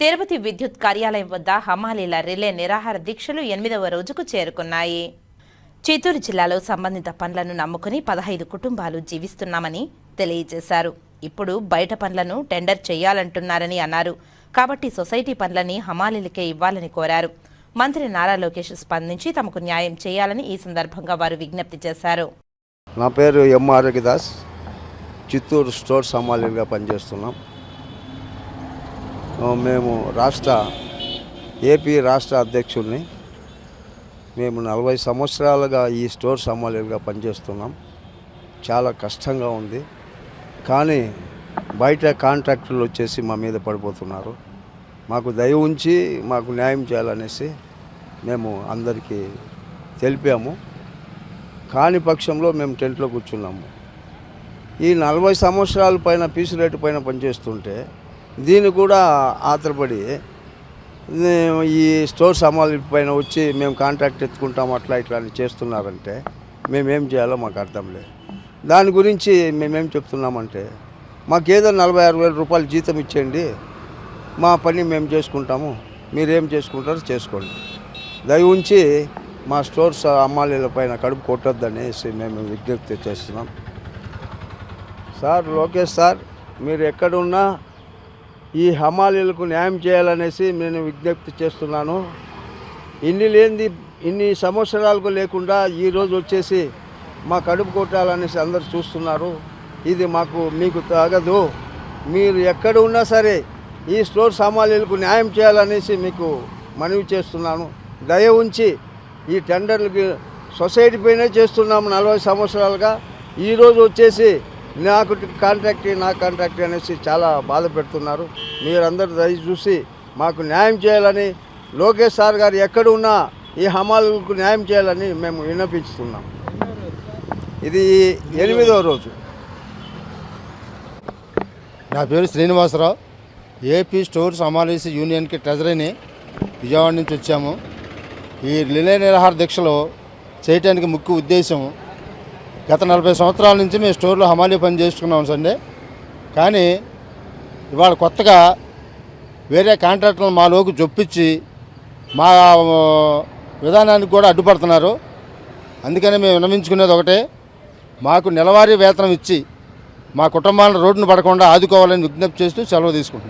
తిరుపతి విద్యుత్ కార్యాలయం వద్ద హమాలీల రిలే నిరాహార దీక్షలు 8వ రోజుకు చేరుకున్నాయి. చిత్తూరు జిల్లాలో సంబంధిత పనులను నమ్ముకుని 15 కుటుంబాలు జీవిస్తున్నామని తెలియజేశారు. ఇప్పుడు బయట పనులను టెండర్ చేయాలంటున్నారని అన్నారు. కాబట్టి సొసైటీ పనులని హమాలీలకే ఇవ్వాలని కోరారు. మంత్రి నారా లోకేష్ స్పందించి తమకు న్యాయం చేయాలని ఈ సందర్భంగా వారు విజ్ఞప్తి చేశారు. నా పేరు ఎం ఆరోగ్యదాస్, చిత్తూరు స్టోర్స్ హమాలీలుగా పనిచేస్తున్నాం. మేము ఏపీ రాష్ట్ర అధ్యక్షుడిని. మేము 40 సంవత్సరాలుగా ఈ స్టోర్స్ హమాలీలుగా పనిచేస్తున్నాం. చాలా కష్టంగా ఉంది. కానీ బయట కాంట్రాక్టర్లు వచ్చేసి మా మీద పడిపోతున్నారు. మాకు దయ ఉంచి మాకు న్యాయం చేయాలనేసి మేము అందరికీ తెలిపాము. కాని పక్షంలో మేము టెంట్లో కూర్చున్నాము. ఈ 40 సంవత్సరాల పైన పీసు రేటు పైన పనిచేస్తుంటే దీన్ని కూడా ఆధారపడి ఈ స్టోర్స్ హమాలీ పైన వచ్చి మేము కాంట్రాక్ట్ ఎత్తుకుంటాం అట్లా ఇట్లా అని చేస్తున్నారంటే మేమేం చేయాలో మాకు అర్థం లేదు. దాని గురించి మేమేం చెప్తున్నామంటే మాకేదో 40-60 వేల రూపాయలు జీతం ఇచ్చేయండి, మా పని మేము చేసుకుంటాము, మీరేం చేసుకుంటారో చేసుకోండి, దయ ఉంచి మా స్టోర్స్ హమాలీల పైన కడుపు కొట్టొద్దనేసి మేము విజ్ఞప్తి చేస్తున్నాం. సార్ లోకేష్ సార్, మీరు ఎక్కడున్నా ఈ హమాలీలకు న్యాయం చేయాలనేసి నేను విజ్ఞప్తి చేస్తున్నాను. ఇన్ని సంవత్సరాలకు లేకుండా ఈరోజు వచ్చేసి మా కడుపు కొట్టాలనేసి అందరు చూస్తున్నారు. ఇది మీకు తగదు. మీరు ఎక్కడ ఉన్నా సరే ఈ స్టోర్స్ హమాలీలకు న్యాయం చేయాలనేసి మీకు మనవి చేస్తున్నాను. దయ ఉంచి ఈ టెండర్లకి సొసైటీ పైనే చేస్తున్నాము 40 సంవత్సరాలుగా. ఈరోజు వచ్చేసి నా కాంట్రాక్ట్ అనేసి చాలా బాధ పెడుతున్నారు. మీరందరూ దయ చూసి మాకు న్యాయం చేయాలని, లోకేష్ సార్ గారు ఎక్కడ ఉన్నా ఈ హమాలీలకు న్యాయం చేయాలని మేము విన్నపించుతున్నాం. ఇది 8వ రోజు. నా పేరు శ్రీనివాసరావు, ఏపీ స్టోర్స్ హమాలీస్ యూనియన్కి ట్రెజరీని విజయవాడ నుంచి వచ్చాము. ఈ రిలే నిరాహార దీక్షలో చేయడానికి ముఖ్య ఉద్దేశం, గత 40 సంవత్సరాల నుంచి మేము స్టోర్లో హమాలీ పని చేసుకున్నాం సండే. కానీ ఇవాళ కొత్తగా వేరే కాంట్రాక్టర్లు మాలోకి జొప్పించి మా విధానానికి కూడా అడ్డుపడుతున్నారు. అందుకని మేము విన్నవించుకునేది ఒకటే, మాకు నెలవారీ వేతనం ఇచ్చి మా కుటుంబాలను రోడ్డును పడకుండా ఆదుకోవాలని విజ్ఞప్తి చేస్తూ సెలవు తీసుకుంటున్నాం.